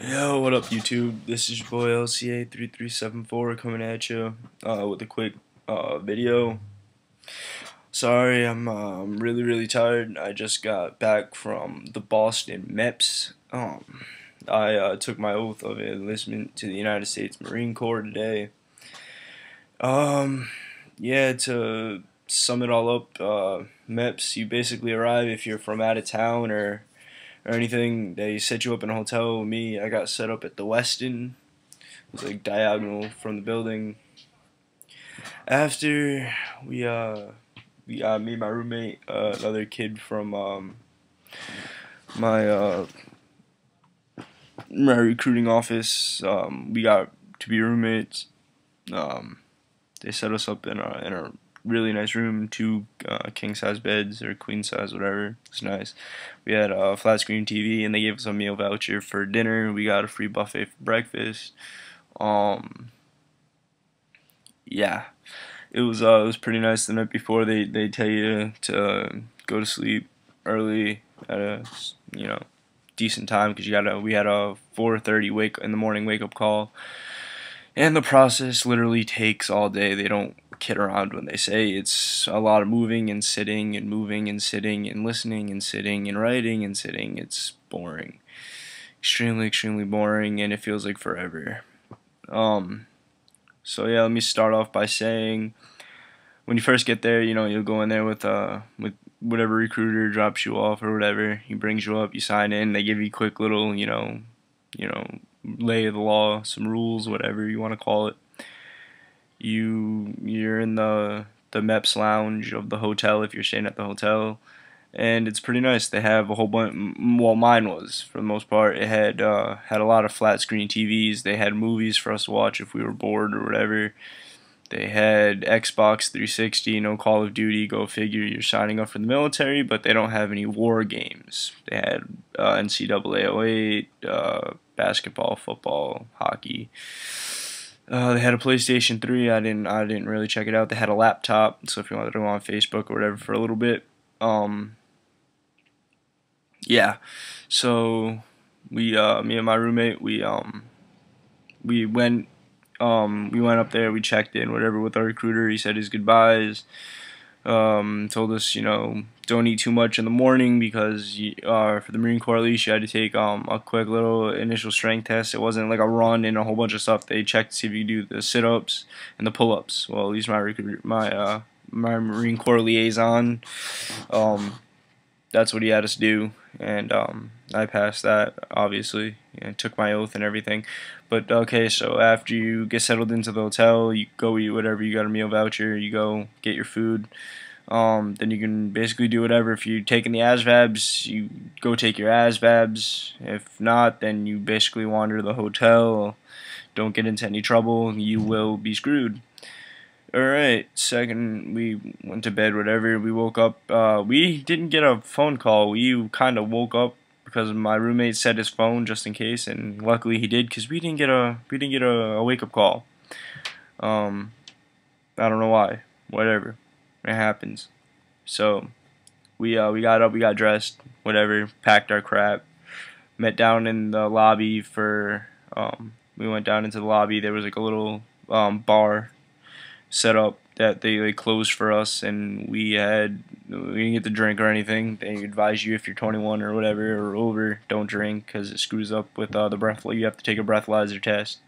Yo, what up, YouTube? This is your boy LCA3374 coming at you with a quick video. Sorry, I'm really tired. I just got back from the Boston MEPS. I took my oath of enlistment to the United States Marine Corps today. Yeah, to sum it all up, MEPS, you basically arrive if you're from out of town or anything. They set you up in a hotel. Me, I got set up at the Westin. It was like diagonal from the building. After me and my roommate, another kid from my my recruiting office, we got to be roommates. They set us up in a really nice room, two king size beds or queen size, whatever. It's nice. We had a flat screen TV, and they gave us a meal voucher for dinner. We got a free buffet for breakfast. Yeah, it was pretty nice. The night before, they tell you to go to sleep early at a decent time, because we had a 4:30 wake in the morning wake up call. And the process literally takes all day. They don't kid around when they say it's a lot of moving and sitting and moving and sitting and listening and sitting and writing and sitting. It's boring. Extremely boring, and it feels like forever. So yeah, let me start off by saying, when you first get there, you'll go in there with whatever recruiter drops you off or whatever. He brings you up, you sign in, they give you a quick little, lay of the law, some rules, whatever you want to call it. You're in the MEPS lounge of the hotel if you're staying at the hotel, and it's pretty nice. They have a whole bunch. Well, mine was, for the most part. It had a lot of flat screen TVs. They had movies for us to watch if we were bored or whatever. They had Xbox 360, no Call of Duty. Go figure, you're signing up for the military, but they don't have any war games. They had NCAA '08, basketball, football, hockey. They had a PlayStation 3. I didn't really check it out. They had a laptop, so if you wanted to go on Facebook or whatever for a little bit. Yeah. So me and my roommate, we went up there, we checked in, whatever, with our recruiter. He said his goodbyes. Told us, don't eat too much in the morning, because for the Marine Corps, at least, you had to take a quick little initial strength test. It wasn't like a run and a whole bunch of stuff. They checked to see if you do the sit-ups and the pull-ups. Well, at least my Marine Corps liaison, that's what he had us do, and I passed that, obviously, and took my oath and everything. But okay, so after you get settled into the hotel, you go eat whatever. You got a meal voucher, you go get your food. Then you can basically do whatever. If you're taking the ASVABs, you go take your ASVABs. If not, then you basically wander the hotel. Don't get into any trouble, you will be screwed. Alright, second, we went to bed, whatever. We woke up. We didn't get a phone call. We kind of woke up because my roommate set his phone just in case, and luckily he did, because we didn't get a wake up call. I don't know why. Whatever, it happens. So we got up, we got dressed, whatever, packed our crap, met down in the lobby for. We went down into the lobby. There was like a little bar set up that they closed for us, and we didn't get to drink or anything. They advise you, if you're 21 or whatever or over, don't drink, because it screws up with the breath. You have to take a breathalyzer test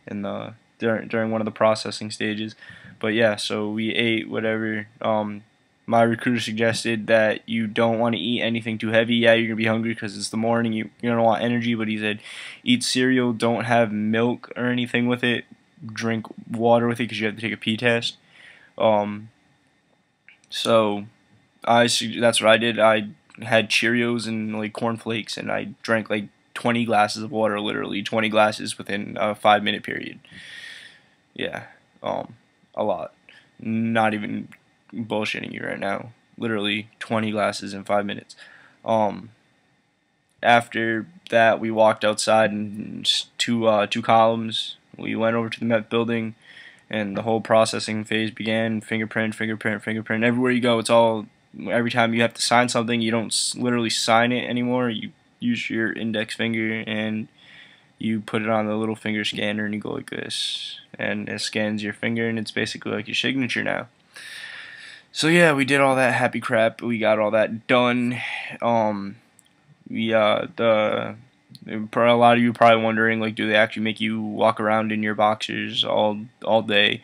during one of the processing stages. But yeah, so we ate whatever. My recruiter suggested that you don't want to eat anything too heavy. Yeah, you're gonna be hungry because it's the morning. You're gonna want energy, but he said eat cereal. Don't have milk or anything with it. Drink water with it, because you have to take a pee test. So that's what I did. I had Cheerios and like cornflakes, and I drank like 20 glasses of water, literally 20 glasses within a 5-minute period. Yeah, a lot. Not even bullshitting you right now. Literally 20 glasses in 5 minutes. After that, we walked outside in two columns. We went over to the MEP building, and the whole processing phase began. Fingerprint. Everywhere you go, it's all. Every time you have to sign something, you don't literally sign it anymore. You use your index finger, and you put it on the little finger scanner and you go like this, and it scans your finger, and it's basically like your signature now. So yeah, we did all that happy crap. We got all that done. We a lot of you probably wondering, like, do they actually make you walk around in your boxers all day?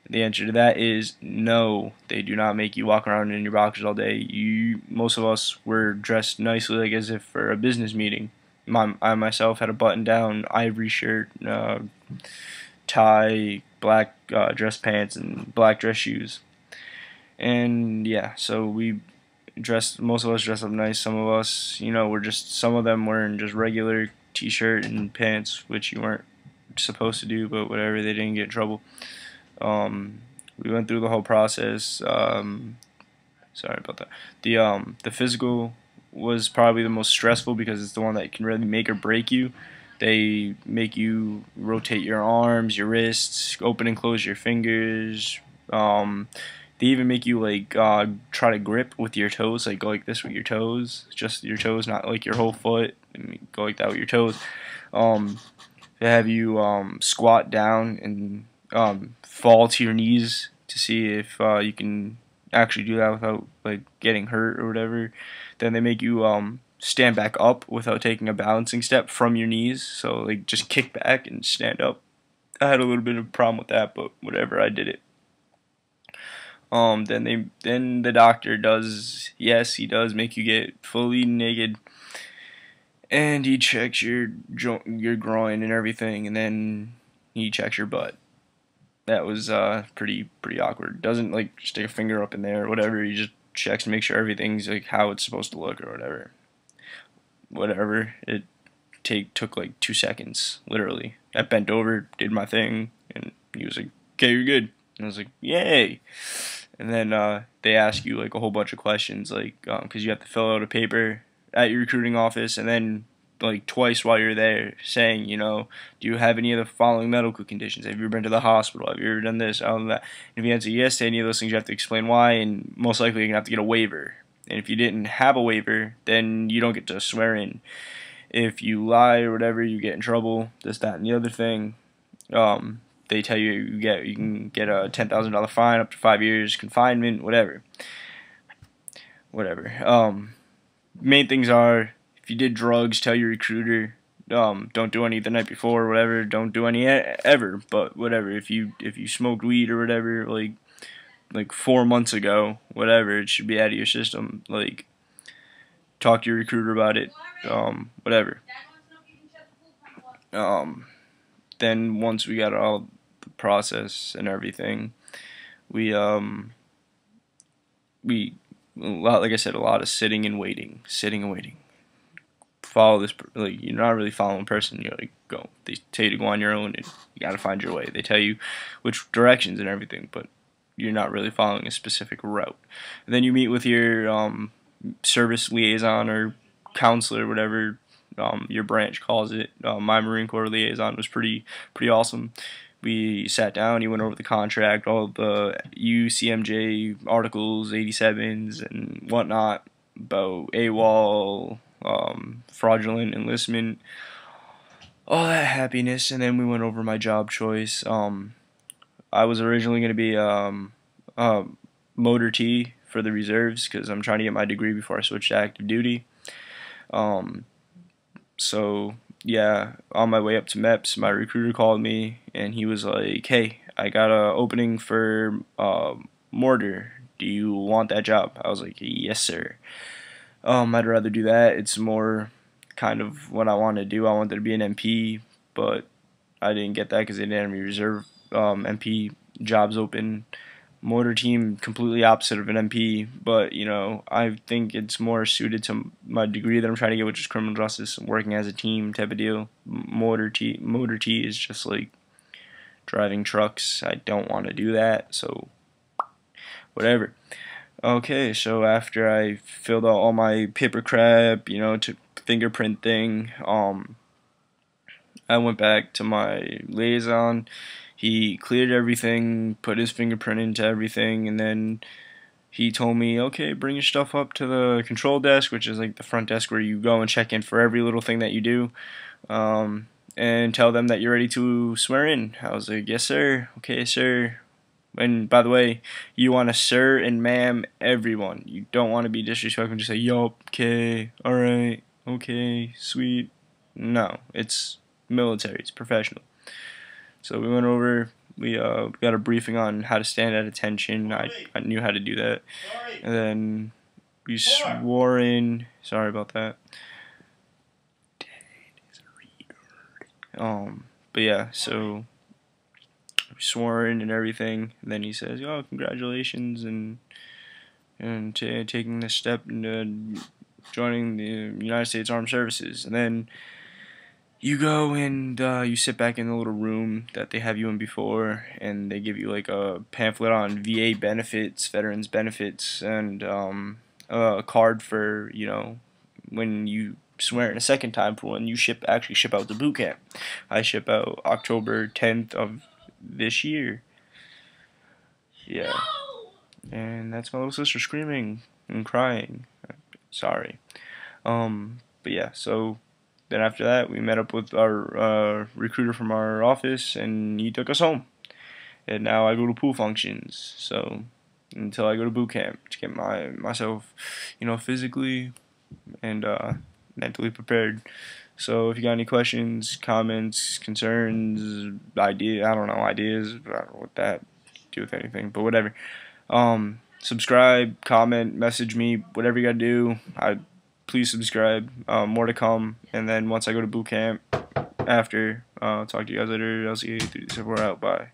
The answer to that is no. They do not make you walk around in your boxers all day. Most of us were dressed nicely, like as if for a business meeting. I myself had a button-down ivory shirt, tie, black dress pants, and black dress shoes. And yeah, so most of us dressed up nice. Some of us, some of them wearing just regular t-shirt and pants, which you weren't supposed to do, but whatever, they didn't get in trouble. We went through the whole process. Sorry about that. The physical was probably the most stressful because it's the one that can really make or break you. They make you rotate your arms, your wrists, open and close your fingers. They even make you like try to grip with your toes, like go like this with your toes, just your toes, not like your whole foot. And go like that with your toes. They have you squat down and fall to your knees to see if you can actually do that without like getting hurt or whatever. Then they make you stand back up without taking a balancing step from your knees. So like just kick back and stand up. I had a little bit of a problem with that, but whatever, I did it. Then the doctor does, yes, he does make you get fully naked, and he checks your groin and everything, and then he checks your butt. That was pretty awkward. Doesn't like stick a finger up in there or whatever. He just checks to make sure everything's like how it's supposed to look or whatever. Whatever. It took like 2 seconds, literally. I bent over, did my thing, and he was like, "Okay, you're good." And I was like, "Yay!" And then they ask you like a whole bunch of questions, like because you have to fill out a paper at your recruiting office, and then like twice while you're there, saying, do you have any of the following medical conditions? Have you ever been to the hospital? Have you ever done this? All of that. And if you answer yes to any of those things, you have to explain why, and most likely you're gonna have to get a waiver. And if you didn't have a waiver, then you don't get to swear in. If you lie or whatever, you get in trouble. This, that, and the other thing. They tell you you can get a $10,000 fine, up to 5 years confinement, whatever. Main things are, if you did drugs, tell your recruiter. Don't do any the night before or whatever. Don't do any ever. But whatever. If you smoked weed or whatever, like 4 months ago, whatever, it should be out of your system. Like, talk to your recruiter about it. Whatever. Then once we got all the process and everything, we like I said, a lot of sitting and waiting. Follow this, like, you're not really following a person. You like go. They tell you to go on your own, and you gotta find your way. They tell you which directions and everything, but you're not really following a specific route. And then you meet with your service liaison or counselor, whatever your branch calls it. My Marine Corps liaison was pretty awesome. We sat down, he went over the contract, all the UCMJ articles, 87s and whatnot, about AWOL, fraudulent enlistment, all that happiness. And then we went over my job choice. I was originally going to be motor T for the reserves because I'm trying to get my degree before I switch to active duty. So yeah, on my way up to MEPS, my recruiter called me and he was like, "Hey, I got an opening for mortar. Do you want that job?" I was like, "Yes, sir." I'd rather do that. It's more kind of what I want to do. I wanted to be an MP, but I didn't get that because they didn't have any reserve MP jobs open. Mortar team, completely opposite of an MP, but I think it's more suited to my degree that I'm trying to get, which is criminal justice, working as a team type of deal. Motor T is just like driving trucks. I don't want to do that, so whatever. Okay, so after I filled out all my paper crap, took the fingerprint thing, I went back to my liaison. He cleared everything, put his fingerprint into everything, and then he told me, "Okay, bring your stuff up to the control desk," which is like the front desk where you go and check in for every little thing that you do. and tell them that you're ready to swear in. I was like, yes sir, okay sir. And by the way, you want to sir and ma'am everyone. You don't want to be disrespectful. Just say, yup, okay, alright, okay, sweet. No, it's military. It's professional. So we went over. We got a briefing on how to stand at attention. I knew how to do that. And then we swore in. Sorry about that. But yeah, so we swore in and everything. And then he says, "Oh, congratulations and taking this step into joining the United States Armed Services." And then you go and you sit back in the little room that they have you in before, and they give you like a pamphlet on VA benefits, veterans benefits, and a card for, you know, when you swear in a second time for when you actually ship out to boot camp. I ship out October 10th of this year. Yeah. And that's my little sister screaming and crying. Sorry. But yeah, so then after that, we met up with our recruiter from our office, and he took us home. And now I go to pool functions. So until I go to boot camp to get myself, you know, physically and mentally prepared. So if you got any questions, comments, concerns, I don't know, ideas, I don't know what that do with anything, but whatever. Subscribe, comment, message me, whatever you gotta do. Please subscribe. More to come. And then once I go to boot camp, after, talk to you guys later. I'll see you. We're out. Bye.